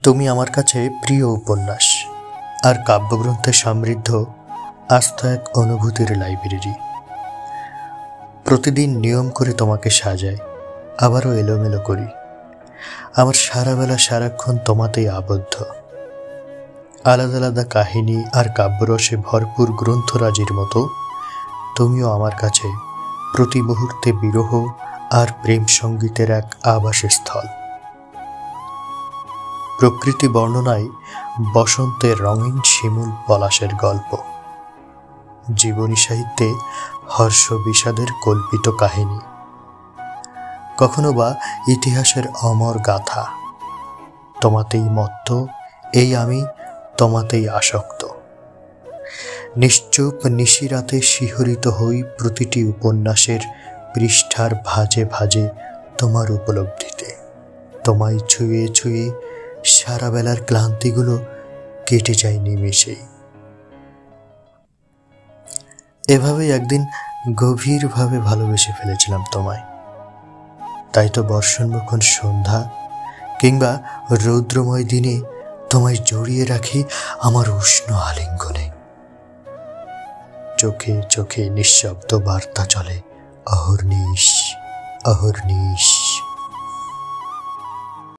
তুমি আমার কাছে প্রিয় উপন্যাস আর কাব্যগ্রন্থে সমৃদ্ধ আস্ত এক অনুভূতির লাইব্রেরি। প্রতিদিন নিয়ম করে তোমাকে সাজাই, আবারও এলোমেলো করি। আমার সারাবেলা সারাক্ষণ তোমাতেই আবদ্ধ। আলাদা আলাদা কাহিনী আর কাব্যরসে ভরপুর গ্রন্থরাজির মতো তুমিও আমার কাছে প্রতি মুহূর্তে বিরহ আর প্রেম সঙ্গীতের এক আবাসস্থল। প্রকৃতি বর্ণনায় বসন্তের রঙিন শিমুল পলাশের গল্প, জীবনী সাহিত্যে হর্ষ বিষাদের কল্পিত কাহিনী, কখনো বা ইতিহাসের অমর গাথা। তোমাতেই মত্ত এই আমি, তোমাতেই আসক্ত। নিশ্চুপ নিশিরাতে শিহরিত হই প্রতিটি উপন্যাসের পৃষ্ঠার ভাজে ভাজে তোমার উপলব্ধিতে। তোমায় ছুঁয়ে ছুঁয়ে সারা বেলার ক্লান্তিগুলো কেটে যায় নিমেষেই। এভাবেই একদিন গভীরভাবে ভালোবেসে ফেলেছিলাম তোমায়। তাই তো বর্ষণমুখর সন্ধ্যা কিংবা রৌদ্রময় দিনে তোমায় জড়িয়ে রাখি আমার উষ্ণ আলিঙ্গনে। চোখে চোখে নিঃশব্দ বার্তা চলে অহর্নিশ অহর্নিশ।